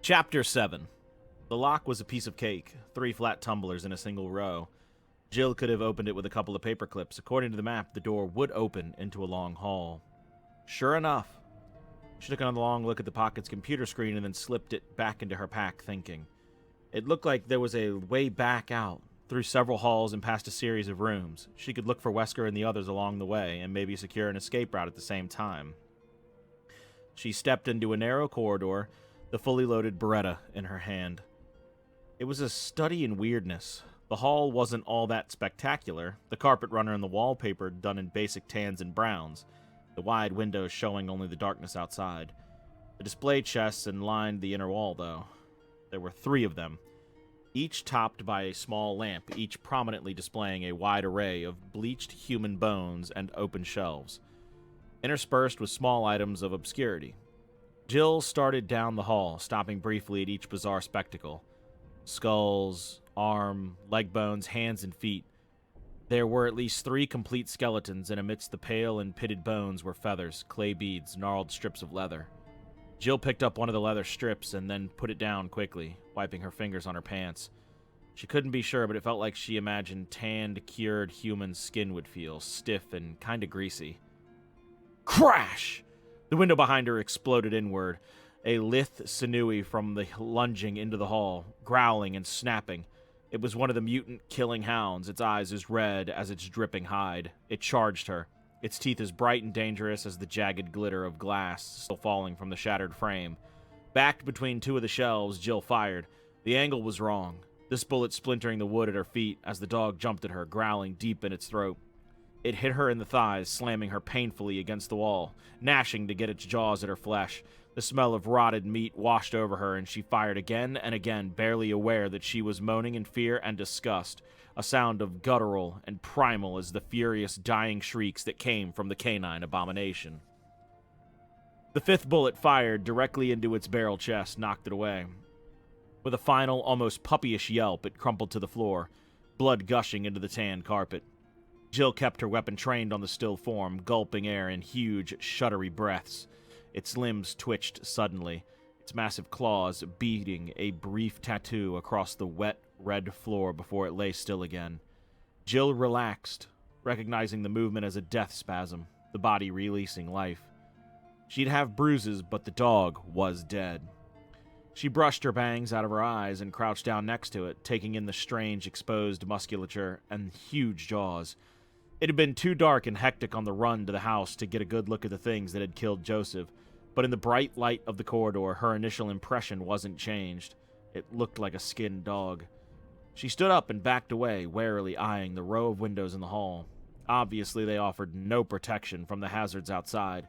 Chapter 7. The lock was a piece of cake, 3 flat tumblers in a single row. Jill could have opened it with a couple of paper clips. According to the map, the door would open into a long hall. Sure enough. She took another long look at the pocket's computer screen and then slipped it back into her pack, thinking. It looked like there was a way back out, through several halls and past a series of rooms. She could look for Wesker and the others along the way, and maybe secure an escape route at the same time. She stepped into a narrow corridor, the fully loaded Beretta in her hand. It was a study in weirdness. The hall wasn't all that spectacular, the carpet runner and the wallpaper done in basic tans and browns, the wide windows showing only the darkness outside. The display chests lined the inner wall, though. There were 3 of them, each topped by a small lamp, each prominently displaying a wide array of bleached human bones and open shelves, interspersed with small items of obscurity. Jill started down the hall, stopping briefly at each bizarre spectacle. Skulls, arm, leg bones, hands, and feet. There were at least 3 complete skeletons, and amidst the pale and pitted bones were feathers, clay beads, gnarled strips of leather. Jill picked up one of the leather strips and then put it down quickly, wiping her fingers on her pants. She couldn't be sure, but it felt like she imagined tanned, cured human skin would feel, stiff and kinda greasy. Crash! The window behind her exploded inward, a lithe sinewy from the lunging into the hall, growling and snapping. It was one of the mutant killing hounds, its eyes as red as its dripping hide. It charged her, its teeth as bright and dangerous as the jagged glitter of glass still falling from the shattered frame. Backed between 2 of the shelves, Jill fired. The angle was wrong, this bullet splintering the wood at her feet as the dog jumped at her, growling deep in its throat. It hit her in the thighs, slamming her painfully against the wall, gnashing to get its jaws at her flesh. The smell of rotted meat washed over her, and she fired again and again, barely aware that she was moaning in fear and disgust, a sound of guttural and primal as the furious dying shrieks that came from the canine abomination. The 5th bullet fired directly into its barrel chest knocked it away. With a final, almost puppyish yelp, it crumpled to the floor, blood gushing into the tan carpet. Jill kept her weapon trained on the still form, gulping air in huge, shuddery breaths. Its limbs twitched suddenly, its massive claws beating a brief tattoo across the wet, red floor before it lay still again. Jill relaxed, recognizing the movement as a death spasm, the body releasing life. She'd have bruises, but the dog was dead. She brushed her bangs out of her eyes and crouched down next to it, taking in the strange, exposed musculature and huge jaws. It had been too dark and hectic on the run to the house to get a good look at the things that had killed Joseph, but in the bright light of the corridor, her initial impression wasn't changed. It looked like a skinned dog. She stood up and backed away, warily eyeing the row of windows in the hall. Obviously, they offered no protection from the hazards outside.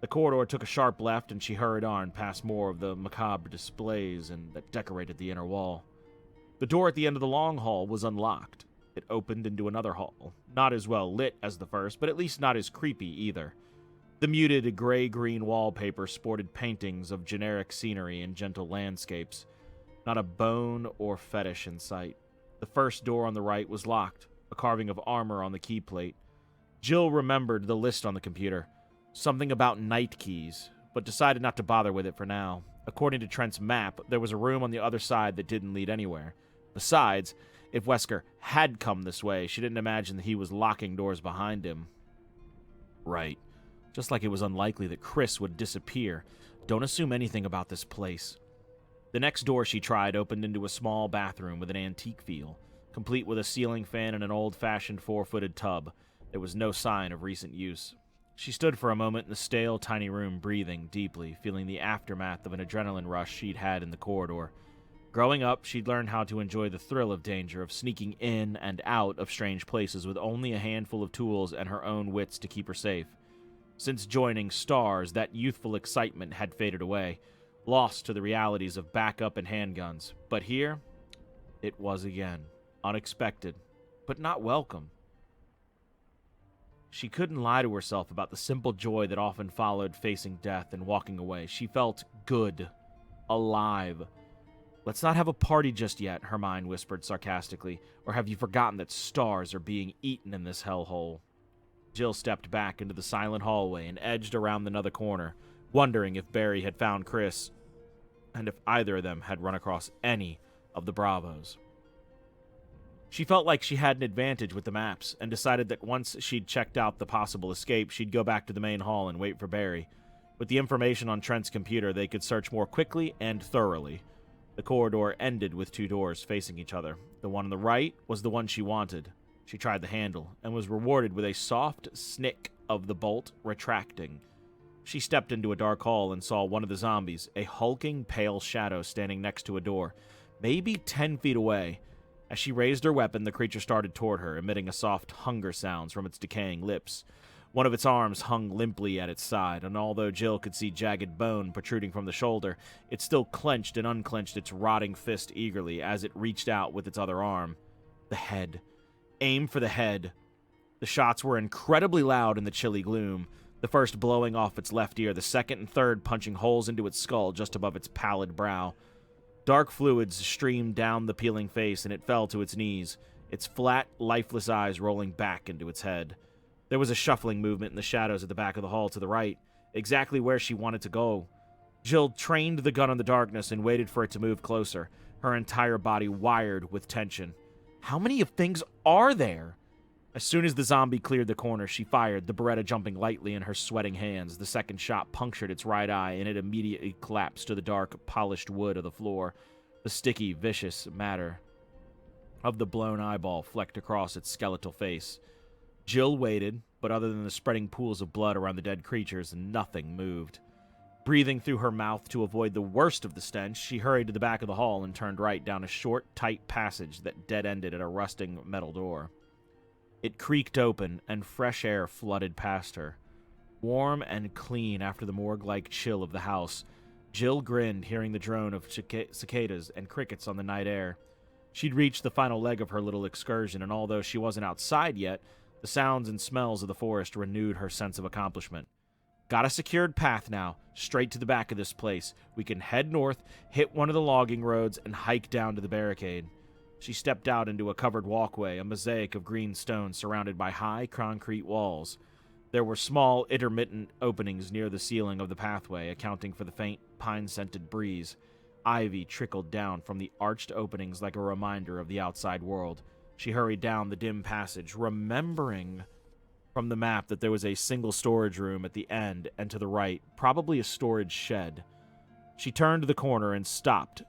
The corridor took a sharp left, and she hurried on past more of the macabre displays that decorated the inner wall. The door at the end of the long hall was unlocked. It opened into another hall, not as well lit as the first, but at least not as creepy either. The muted gray-green wallpaper sported paintings of generic scenery and gentle landscapes. Not a bone or fetish in sight. The first door on the right was locked, a carving of armor on the key plate. Jill remembered the list on the computer. Something about night keys, but decided not to bother with it for now. According to Trent's map, there was a room on the other side that didn't lead anywhere. Besides, if Wesker had come this way, she didn't imagine that he was locking doors behind him. Right. Just like it was unlikely that Chris would disappear. Don't assume anything about this place. The next door she tried opened into a small bathroom with an antique feel, complete with a ceiling fan and an old-fashioned 4-footed tub. There was no sign of recent use. She stood for a moment in the stale, tiny room, breathing deeply, feeling the aftermath of an adrenaline rush she'd had in the corridor. Growing up, she'd learned how to enjoy the thrill of danger, of sneaking in and out of strange places with only a handful of tools and her own wits to keep her safe. Since joining STARS, that youthful excitement had faded away, lost to the realities of backup and handguns. But here, it was again. Unexpected, but not welcome. She couldn't lie to herself about the simple joy that often followed facing death and walking away. She felt good. Alive. Let's not have a party just yet, her mind whispered sarcastically. Or have you forgotten that stars are being eaten in this hellhole? Jill stepped back into the silent hallway and edged around another corner, wondering if Barry had found Chris. and if either of them had run across any of the Bravos. She felt like she had an advantage with the maps, and decided that once she'd checked out the possible escape, she'd go back to the main hall and wait for Barry. With the information on Trent's computer, they could search more quickly and thoroughly. The corridor ended with 2 doors facing each other. The one on the right was the one she wanted. She tried the handle, and was rewarded with a soft snick of the bolt retracting. She stepped into a dark hall and saw one of the zombies, a hulking, pale shadow standing next to a door, maybe 10 feet away. As she raised her weapon, the creature started toward her, emitting a soft hunger sound from its decaying lips. One of its arms hung limply at its side, and although Jill could see jagged bone protruding from the shoulder, it still clenched and unclenched its rotting fist eagerly as it reached out with its other arm. The head. Aim for the head. The shots were incredibly loud in the chilly gloom, the first blowing off its left ear, the second and third punching holes into its skull just above its pallid brow. Dark fluids streamed down the peeling face, and it fell to its knees, its flat, lifeless eyes rolling back into its head. There was a shuffling movement in the shadows at the back of the hall to the right, exactly where she wanted to go. Jill trained the gun on the darkness and waited for it to move closer, her entire body wired with tension. How many of things are there? As soon as the zombie cleared the corner, she fired, the Beretta jumping lightly in her sweating hands. The second shot punctured its right eye, and it immediately collapsed to the dark, polished wood of the floor. The sticky, vicious matter of the blown eyeball flecked across its skeletal face. Jill waited, but other than the spreading pools of blood around the dead creatures, nothing moved. Breathing through her mouth to avoid the worst of the stench, she hurried to the back of the hall and turned right down a short, tight passage that dead-ended at a rusting metal door. It creaked open, and fresh air flooded past her. Warm and clean after the morgue-like chill of the house, Jill grinned, hearing the drone of cicadas and crickets on the night air. She'd reached the final leg of her little excursion, and although she wasn't outside yet, the sounds and smells of the forest renewed her sense of accomplishment. Got a secured path now, straight to the back of this place. We can head north, hit one of the logging roads, and hike down to the barricade. She stepped out into a covered walkway, a mosaic of green stone surrounded by high concrete walls. There were small, intermittent openings near the ceiling of the pathway, accounting for the faint, pine-scented breeze. Ivy trickled down from the arched openings like a reminder of the outside world. She hurried down the dim passage, remembering from the map that there was a single storage room at the end and to the right, probably a storage shed. She turned the corner and stopped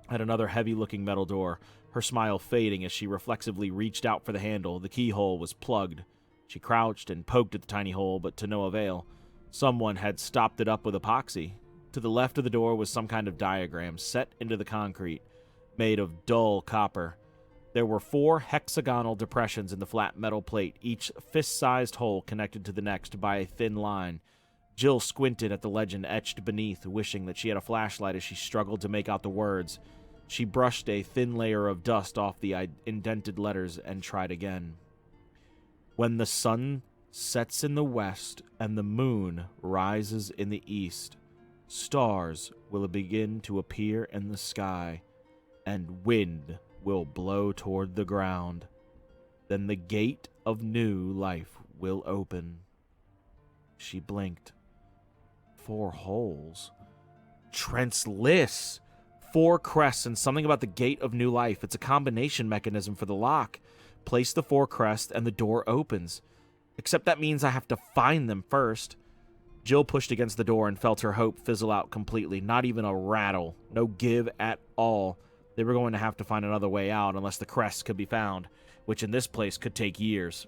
at another heavy-looking metal door, her smile fading as she reflexively reached out for the handle. The keyhole was plugged. She crouched and poked at the tiny hole, but to no avail. Someone had stopped it up with epoxy. To the left of the door was some kind of diagram set into the concrete, made of dull copper. There were 4 hexagonal depressions in the flat metal plate, each fist-sized hole connected to the next by a thin line. Jill squinted at the legend etched beneath, wishing that she had a flashlight as she struggled to make out the words. She brushed a thin layer of dust off the indented letters and tried again. When the sun sets in the west and the moon rises in the east, stars will begin to appear in the sky, and wind will blow toward the ground. Then the gate of new life will open. She blinked. 4 holes. Trent's list. 4 crests and something about the gate of new life. It's a combination mechanism for the lock. Place the 4 crests and the door opens. Except that means I have to find them first. Jill pushed against the door and felt her hope fizzle out completely. Not even a rattle. No give at all. They were going to have to find another way out unless the crests could be found, which in this place could take years.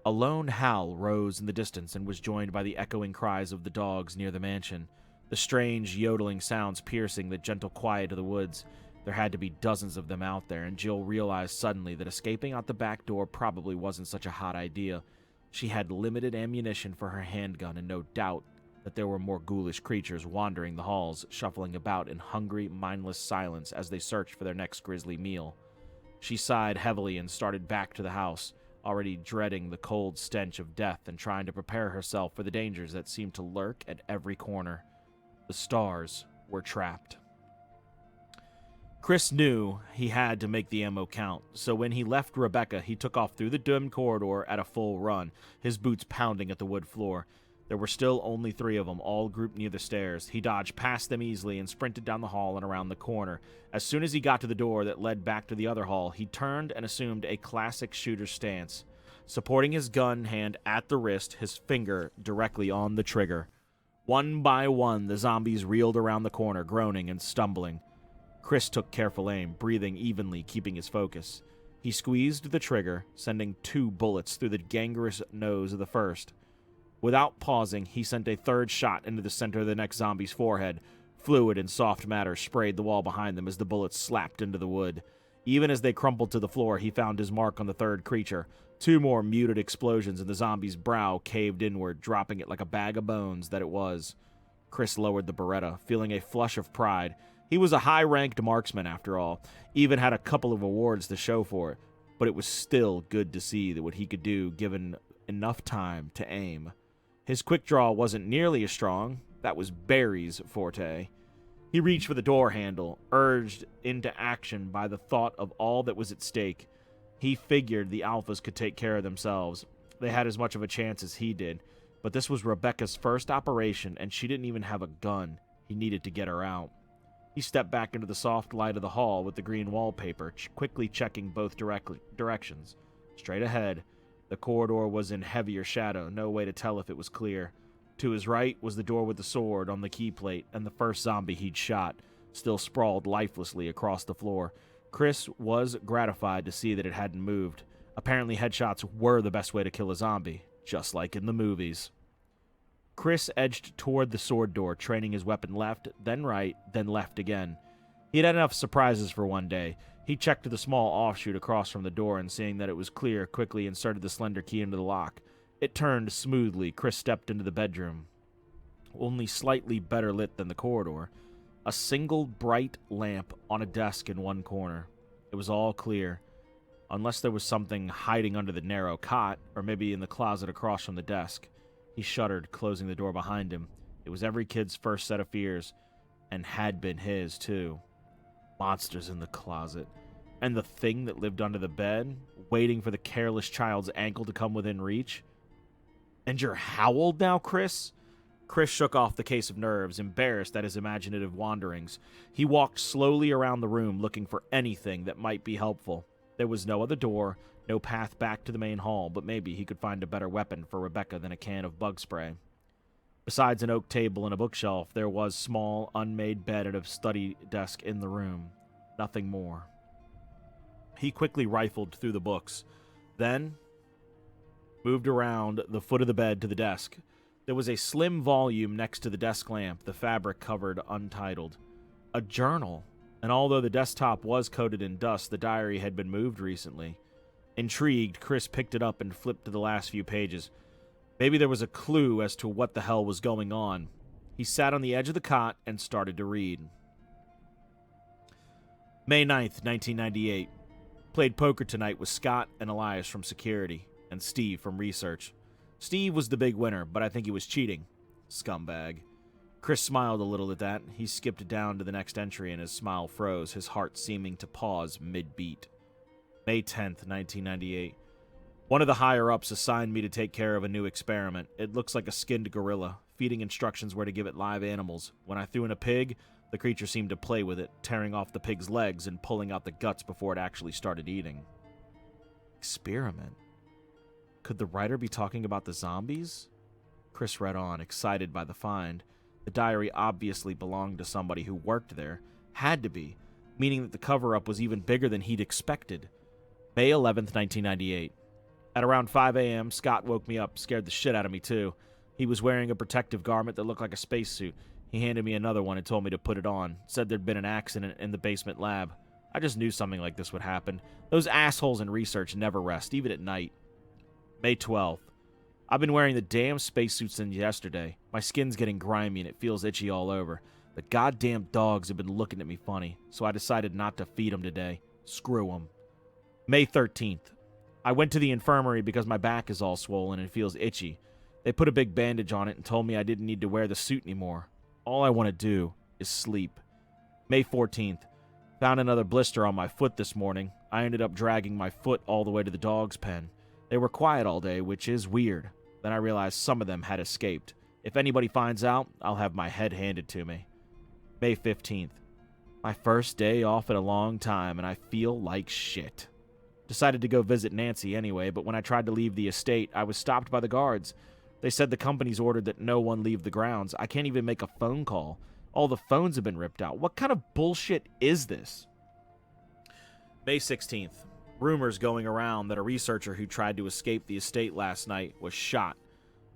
A lone howl rose in the distance and was joined by the echoing cries of the dogs near the mansion, the strange yodeling sounds piercing the gentle quiet of the woods. There had to be dozens of them out there, and Jill realized suddenly that escaping out the back door probably wasn't such a hot idea. She had limited ammunition for her handgun, and no doubt that there were more ghoulish creatures wandering the halls, shuffling about in hungry, mindless silence as they searched for their next grisly meal. She sighed heavily and started back to the house, already dreading the cold stench of death and trying to prepare herself for the dangers that seemed to lurk at every corner. The stars were trapped. Chris knew he had to make the ammo count, so when he left Rebecca, he took off through the dim corridor at a full run, his boots pounding at the wood floor. There were still only 3 of them, all grouped near the stairs. He dodged past them easily and sprinted down the hall and around the corner. As soon as he got to the door that led back to the other hall, he turned and assumed a classic shooter's stance, supporting his gun hand at the wrist, his finger directly on the trigger. One by one, the zombies reeled around the corner, groaning and stumbling. Chris took careful aim, breathing evenly, keeping his focus. He squeezed the trigger, sending 2 bullets through the gangrenous nose of the first. Without pausing, he sent a 3rd shot into the center of the next zombie's forehead. Fluid and soft matter sprayed the wall behind them as the bullets slapped into the wood. Even as they crumpled to the floor, he found his mark on the 3rd creature. 2 more muted explosions, and the zombie's brow caved inward, dropping it like a bag of bones that it was. Chris lowered the Beretta, feeling a flush of pride. He was a high-ranked marksman, after all, even had a couple of awards to show for it, but it was still good to see that what he could do given enough time to aim. His quick draw wasn't nearly as strong. That was Barry's forte. He reached for the door handle, urged into action by the thought of all that was at stake. He figured the Alphas could take care of themselves. They had as much of a chance as he did. But this was Rebecca's first operation, and she didn't even have a gun. He needed to get her out. He stepped back into the soft light of the hall with the green wallpaper, quickly checking both directions. Straight ahead, the corridor was in heavier shadow, no way to tell if it was clear. To his right was the door with the sword on the key plate, and the first zombie he'd shot, still sprawled lifelessly across the floor. Chris was gratified to see that it hadn't moved. Apparently headshots were the best way to kill a zombie, just like in the movies. Chris edged toward the sword door, training his weapon left, then right, then left again. He'd had enough surprises for one day. He checked to the small offshoot across from the door, and seeing that it was clear, quickly inserted the slender key into the lock. It turned smoothly. Chris stepped into the bedroom, only slightly better lit than the corridor. A single bright lamp on a desk in one corner. It was all clear, unless there was something hiding under the narrow cot, or maybe in the closet across from the desk. He shuddered, closing the door behind him. It was every kid's first set of fears, and had been his, too. Monsters in the closet. And the thing that lived under the bed, waiting for the careless child's ankle to come within reach. And you're how old now, Chris? Chris shook off the case of nerves, embarrassed at his imaginative wanderings. He walked slowly around the room, looking for anything that might be helpful. There was no other door, no path back to the main hall, but maybe he could find a better weapon for Rebecca than a can of bug spray. Besides an oak table and a bookshelf, there was a small, unmade bed and a study desk in the room. Nothing more. He quickly rifled through the books, then moved around the foot of the bed to the desk. There was a slim volume next to the desk lamp, the fabric covered untitled. A journal, and although the desktop was coated in dust, the diary had been moved recently. Intrigued, Chris picked it up and flipped to the last few pages. Maybe there was a clue as to what the hell was going on. He sat on the edge of the cot and started to read. May 9th, 1998. Played poker tonight with Scott and Elias from security, and Steve from research. Steve was the big winner, but I think he was cheating. Scumbag. Chris smiled a little at that. He skipped down to the next entry and his smile froze, his heart seeming to pause mid-beat. May 10th, 1998. One of the higher-ups assigned me to take care of a new experiment. It looks like a skinned gorilla. Feeding instructions were to give it live animals. When I threw in a pig, the creature seemed to play with it, tearing off the pig's legs and pulling out the guts before it actually started eating. Experiment? Could the writer be talking about the zombies? Chris read on, excited by the find. The diary obviously belonged to somebody who worked there. Had to be, meaning that the cover-up was even bigger than he'd expected. May 11th, 1998. At around 5 a.m., Scott woke me up, scared the shit out of me too. He was wearing a protective garment that looked like a spacesuit. He handed me another one and told me to put it on. Said there'd been an accident in the basement lab. I just knew something like this would happen. Those assholes in research never rest, even at night. May 12th. I've been wearing the damn spacesuit since yesterday. My skin's getting grimy and it feels itchy all over. The goddamn dogs have been looking at me funny, so I decided not to feed them today. Screw them. May 13th. I went to the infirmary because my back is all swollen and feels itchy. They put a big bandage on it and told me I didn't need to wear the suit anymore. All I want to do is sleep. May 14th. Found another blister on my foot this morning. I ended up dragging my foot all the way to the dog's pen. They were quiet all day, which is weird. Then I realized some of them had escaped. If anybody finds out, I'll have my head handed to me. May 15th. My first day off in a long time, and I feel like shit. Decided to go visit Nancy anyway, but when I tried to leave the estate, I was stopped by the guards. They said the company's ordered that no one leave the grounds. I can't even make a phone call. All the phones have been ripped out. What kind of bullshit is this? May 16th. Rumors going around that a researcher who tried to escape the estate last night was shot.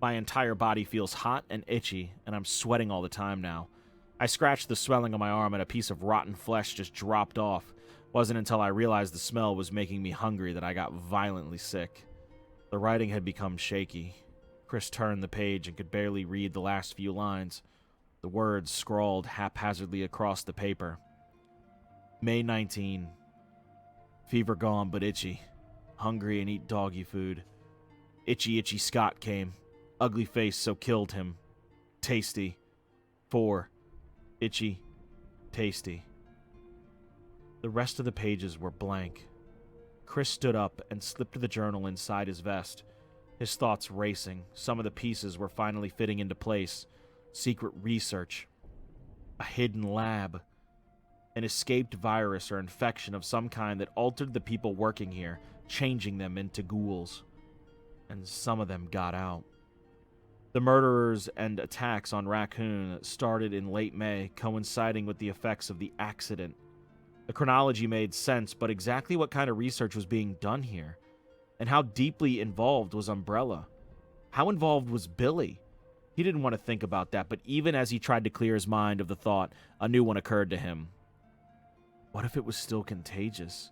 My entire body feels hot and itchy, and I'm sweating all the time now. I scratched the swelling on my arm and a piece of rotten flesh just dropped off. Wasn't until I realized the smell was making me hungry that I got violently sick. The writing had become shaky. Chris turned the page and could barely read the last few lines. The words scrawled haphazardly across the paper. May 19. Fever gone but itchy. Hungry and eat doggy food. Itchy Scott came. Ugly face so killed him. Tasty. 4. Itchy. Tasty. The rest of the pages were blank. Chris stood up and slipped the journal inside his vest. His thoughts racing. Some of the pieces were finally fitting into place. Secret research. A hidden lab. An escaped virus or infection of some kind that altered the people working here, changing them into ghouls. And some of them got out. The murderers and attacks on Raccoon started in late May, coinciding with the effects of the accident. The chronology made sense, but exactly what kind of research was being done here? And how deeply involved was Umbrella? How involved was Billy? He didn't want to think about that, but even as he tried to clear his mind of the thought, a new one occurred to him. What if it was still contagious?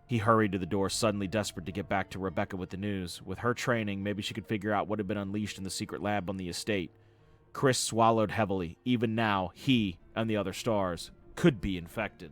He hurried to the door, suddenly desperate to get back to Rebecca with the news. With her training, maybe she could figure out what had been unleashed in the secret lab on the estate. Chris swallowed heavily. Even now, he and the other stars could be infected.